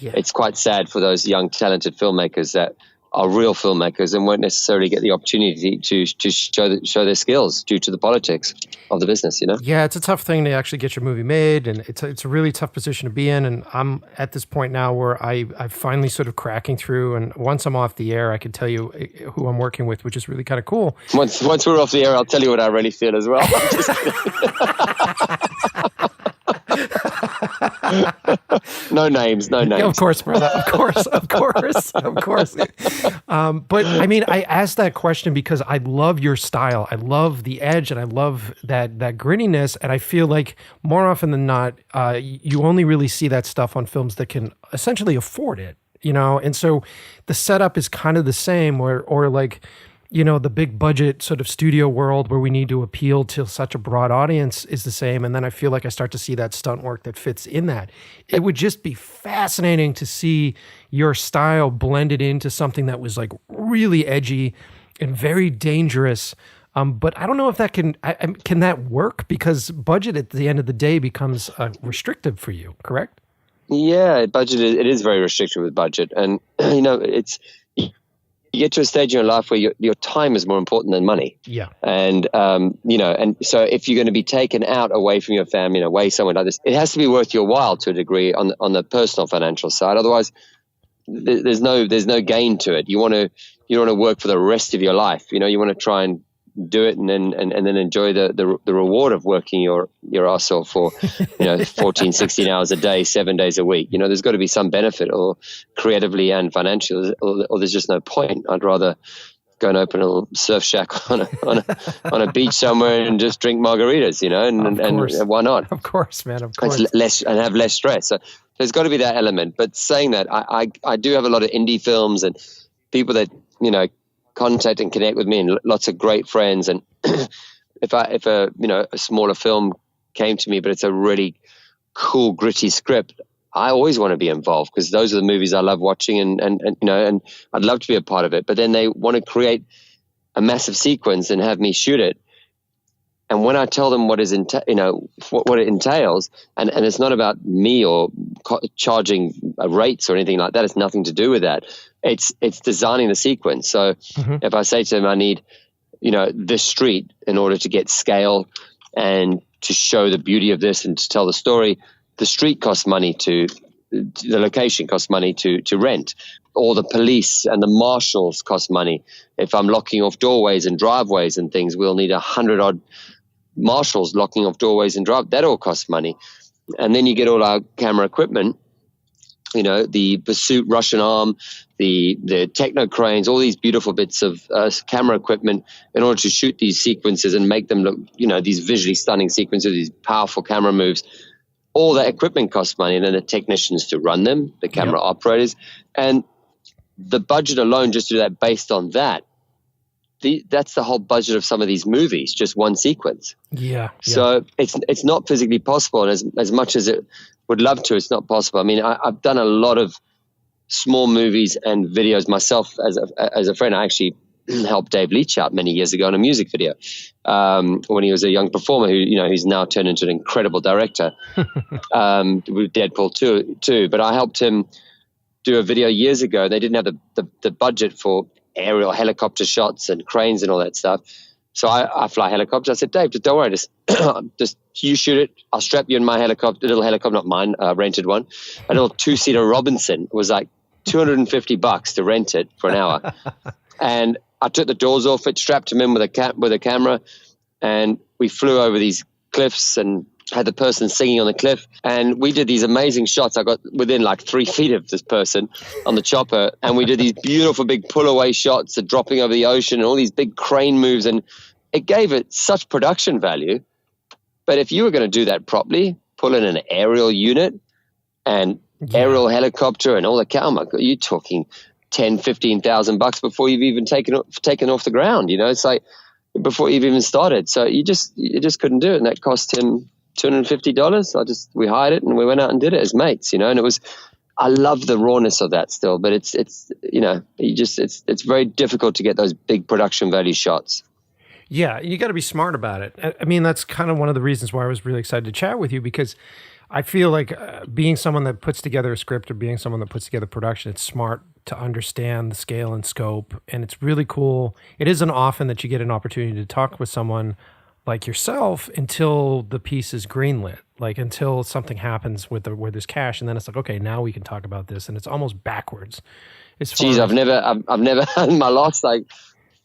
Speaker 2: it's quite sad for those young talented filmmakers that are real filmmakers and won't necessarily get the opportunity to show their skills due to the politics of the business.
Speaker 1: Yeah, it's a tough thing to actually get your movie made, and it's a really tough position to be in. And I'm at this point now where I'm finally sort of cracking through. And once I'm off the air, I can tell you who I'm working with, which is really kind of cool.
Speaker 2: Once we're off the air, I'll tell you what I really feel as well. No names.
Speaker 1: Yeah, of course, brother. Of course. But I mean, I asked that question because I love your style. I love the edge, and I love that grittiness. And I feel like more often than not, you only really see that stuff on films that can essentially afford it, And so the setup is kind of the same, or like, the big budget sort of studio world where we need to appeal to such a broad audience is the same. And then I feel like I start to see that stunt work that fits in that. It would just be fascinating to see your style blended into something that was like really edgy and very dangerous. But I don't know if that can that work, because budget at the end of the day becomes restrictive for you, correct?
Speaker 2: Yeah, it is very restrictive with budget. And, you get to a stage in your life where your time is more important than money.
Speaker 1: Yeah.
Speaker 2: And, and so if you're going to be taken out away from your family and away somewhere like this, it has to be worth your while to a degree on the personal financial side. Otherwise, there's no gain to it. You want to work for the rest of your life. You want to try and do it and then enjoy the reward of working your ass off for 14, 16 hours a day, 7 days a week. There's got to be some benefit, or creatively and financially, or there's just no point. I'd rather go and open a little surf shack on a beach somewhere and just drink margaritas, and why not?
Speaker 1: Of course, man. Of course.
Speaker 2: It's less, and have less stress. So there's got to be that element. But saying that, I do have a lot of indie films and people that contact and connect with me, and lots of great friends. And if a smaller film came to me, but it's a really cool, gritty script, I always want to be involved, because those are the movies I love watching, and I'd love to be a part of it. But then they want to create a massive sequence and have me shoot it. And when I tell them what it entails, and it's not about me or charging rates or anything like that. It's nothing to do with that. It's designing the sequence. So if I say to them, I need, this street in order to get scale and to show the beauty of this and to tell the story, the street costs money the location costs money to rent. All the police and the marshals cost money. If I'm locking off doorways and driveways and things, we'll need 100-odd marshals locking off doorways and drive. That all costs money. And then you get all our camera equipment, the pursuit Russian arm, the techno cranes, all these beautiful bits of camera equipment in order to shoot these sequences and make them look, these visually stunning sequences, these powerful camera moves. All that equipment costs money, and then the technicians to run them, the camera operators, and the budget alone just to do that based on that. That's the whole budget of some of these movies, just one sequence.
Speaker 1: Yeah.
Speaker 2: So it's not physically possible, and as much as it would love to, it's not possible. I mean, I've done a lot of small movies and videos myself as a friend. I actually helped Dave Leach out many years ago in a music video when he was a young performer who, he's now turned into an incredible director with Deadpool 2. But I helped him do a video years ago. They didn't have the budget for aerial helicopter shots and cranes and all that stuff. So I fly helicopters. I said, Dave, just don't worry. Just you shoot it. I'll strap you in my helicopter, little helicopter, not mine, rented one. A little 2-seater Robinson. It was like $250 to rent it for an hour. And I took the doors off it, strapped him in with a camera, and we flew over these cliffs and had the person singing on the cliff. And we did these amazing shots. I got within like 3 feet of this person on the chopper, and we did these beautiful big pull away shots of dropping over the ocean and all these big crane moves. And it gave it such production value. But if you were going to do that properly, pull in an aerial unit and aerial helicopter and all the you're talking $10,000-$15,000 before you've even taken off the ground. It's like before you've even started. So you just couldn't do it. And that cost him $250. We hired it and we went out and did it as mates, and it was, I love the rawness of that still, but it's very difficult to get those big production value shots.
Speaker 1: Yeah. You got to be smart about it. I mean, that's kind of one of the reasons why I was really excited to chat with you, because I feel like being someone that puts together a script or being someone that puts together production, it's smart to understand the scale and scope. And it's really cool. It isn't often that you get an opportunity to talk with someone like yourself until the piece is greenlit, like until something happens where there's cash, and then it's like, okay, now we can talk about this, and it's almost backwards.
Speaker 2: I've never in my last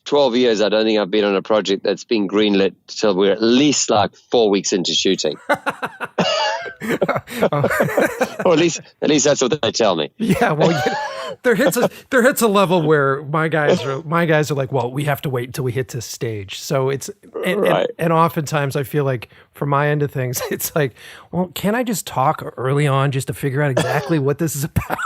Speaker 2: 12 years, I don't think I've been on a project that's been greenlit till we're at least 4 weeks into shooting. Or at least that's what they tell me.
Speaker 1: Yeah, well, there hits a level where my guys are like, well, we have to wait until we hit this stage. So it's and oftentimes I feel like from my end of things, it's like, well, can I just talk early on just to figure out exactly what this is about?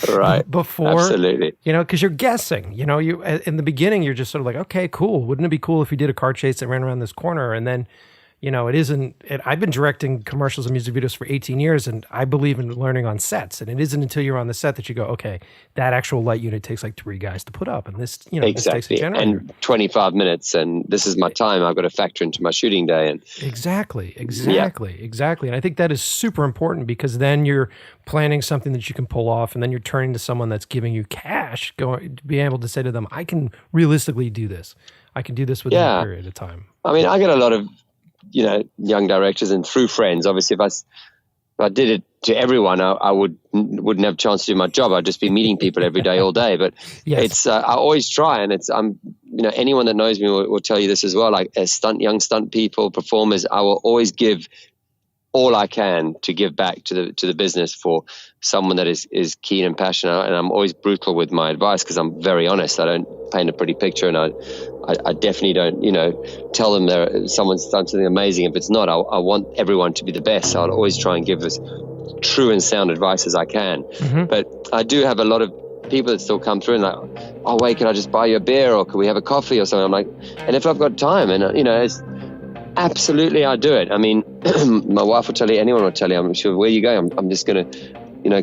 Speaker 2: Right.
Speaker 1: Before,
Speaker 2: absolutely.
Speaker 1: Because you're guessing. You in the beginning, you're just sort of like, okay, cool. Wouldn't it be cool if we did a car chase that ran around this corner? And then, I've been directing commercials and music videos for 18 years, and I believe in learning on sets. And it isn't until you're on the set that you go, okay, that actual light unit takes 3 guys to put up. And this,
Speaker 2: exactly.
Speaker 1: This takes a generator.
Speaker 2: And 25 minutes, and this is my time. I've got to factor into my shooting day. And
Speaker 1: Exactly. And I think that is super important, because then you're planning something that you can pull off, and then you're turning to someone that's giving you cash, being able to say to them, I can realistically do this. I can do this within a period of time.
Speaker 2: I mean, I get a lot of young directors, and through friends. Obviously, if I did it to everyone, I wouldn't have a chance to do my job. I'd just be meeting people every day, all day. But it's I always try, and anyone that knows me will tell you this as well. Like as young stunt people, performers, I will always give all I can to give back to the business for someone that is keen and passionate. And I'm always brutal with my advice, because I'm very honest. I don't paint a pretty picture, and I definitely don't, tell them someone's done something amazing. If it's not, I want everyone to be the best. So I'll always try and give as true and sound advice as I can. Mm-hmm. But I do have a lot of people that still come through and oh, wait, can I just buy you a beer, or can we have a coffee or something? I'm like, and if I've got time, and it's absolutely, I do it. I mean, my wife will tell you, anyone will tell you, I'm sure, where you go, I'm just going to,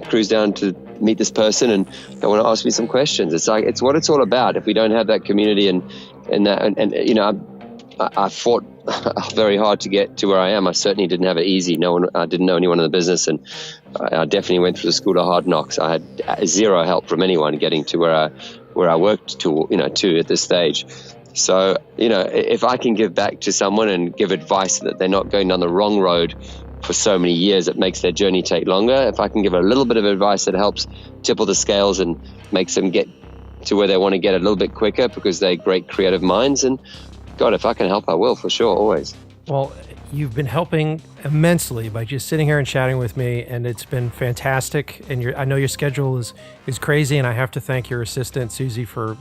Speaker 2: cruise down to meet this person, and they want to ask me some questions. It's like, it's what it's all about. If we don't have that community and I fought very hard to get to where I am. I certainly didn't have it easy. I didn't know anyone in the business, and I definitely went through the school of hard knocks. I had zero help from anyone getting to where I worked to at this stage. So, if I can give back to someone and give advice that they're not going down the wrong road for so many years, it makes their journey take longer. If I can give a little bit of advice that helps tipple the scales and makes them get to where they want to get a little bit quicker because they're great creative minds, and God, if I can help, I will, for sure, always.
Speaker 1: Well, you've been helping immensely by just sitting here and chatting with me, and it's been fantastic. And I know your schedule is crazy, and I have to thank your assistant, Susie, for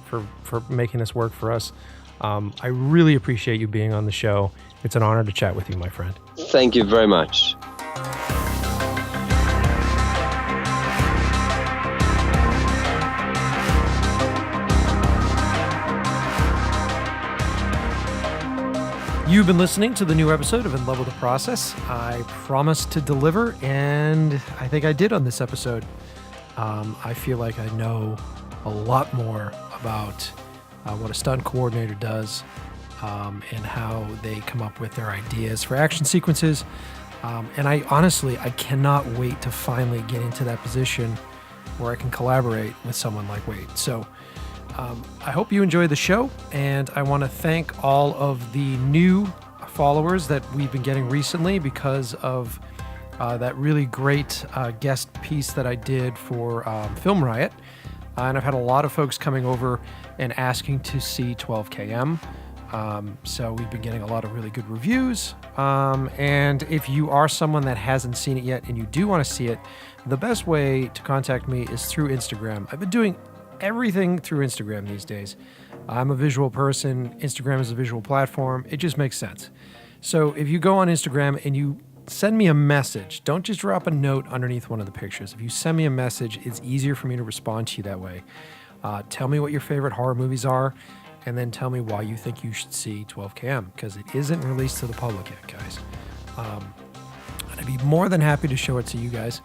Speaker 1: making this work for us. I really appreciate you being on the show. It's an honor to chat with you, my friend.
Speaker 2: Thank you very much.
Speaker 1: You've been listening to the new episode of In Love with the Process. I promised to deliver, and I think I did on this episode. I feel like I know a lot more about what a stunt coordinator does, and how they come up with their ideas for action sequences. And I cannot wait to finally get into that position where I can collaborate with someone like Wade. So I hope you enjoyed the show, and I want to thank all of the new followers that we've been getting recently because of that really great guest piece that I did for Film Riot. And I've had a lot of folks coming over and asking to see 12KM. So we've been getting a lot of really good reviews. And if you are someone that hasn't seen it yet and you do want to see it, the best way to contact me is through Instagram. I've been doing everything through Instagram these days. I'm a visual person. Instagram is a visual platform. It just makes sense. So if you go on Instagram and you send me a message, don't just drop a note underneath one of the pictures. If you send me a message, it's easier for me to respond to you that way. Tell me what your favorite horror movies are, and then tell me why you think you should see 12KM, because it isn't released to the public yet, guys. And I'd be more than happy to show it to you guys.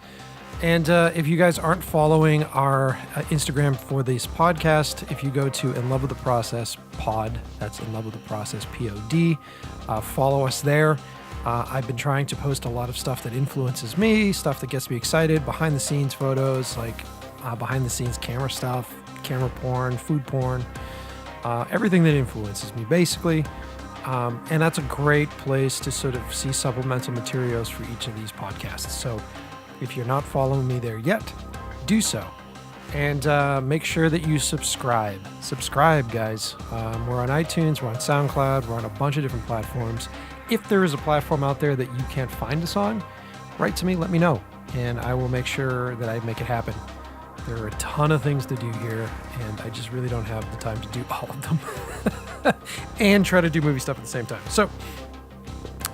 Speaker 1: And if you guys aren't following our Instagram for this podcast, if you go to In Love With The Process Pod, that's In Love With The Process POD, follow us there. I've been trying to post a lot of stuff that influences me, stuff that gets me excited, behind the scenes photos, like behind the scenes camera stuff, camera porn, food porn, everything that influences me basically. And that's a great place to sort of see supplemental materials for each of these podcasts. So if you're not following me there yet, do so. And make sure that you subscribe. Subscribe, guys. We're on iTunes, we're on SoundCloud, we're on a bunch of different platforms. If there is a platform out there that you can't find us on, write to me, let me know, and I will make sure that I make it happen. There are a ton of things to do here, and I just really don't have the time to do all of them and try to do movie stuff at the same time. So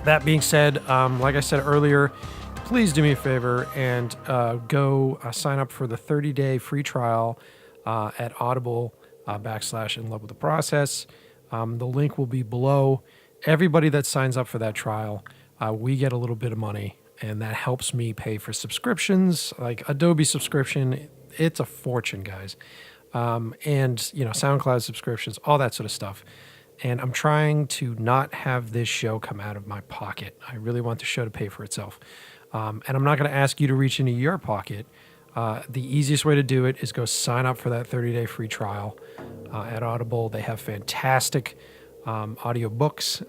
Speaker 1: that being said, like I said earlier, please do me a favor and go sign up for the 30-day free trial at Audible /In Love With The Process. The link will be below. Everybody that signs up for that trial, we get a little bit of money, and that helps me pay for subscriptions, like Adobe subscription. It's a fortune, guys. And, SoundCloud subscriptions, all that sort of stuff. And I'm trying to not have this show come out of my pocket. I really want the show to pay for itself. And I'm not going to ask you to reach into your pocket. The easiest way to do it is go sign up for that 30-day free trial at Audible. They have fantastic audio books,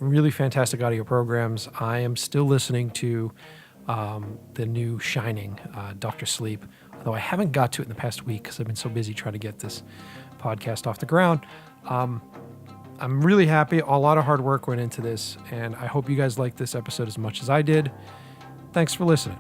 Speaker 1: really fantastic audio programs. I am still listening to the new Shining, Dr. Sleep, although I haven't got to it in the past week because I've been so busy trying to get this podcast off the ground. I'm really happy. A lot of hard work went into this, and I hope you guys liked this episode as much as I did. Thanks for listening.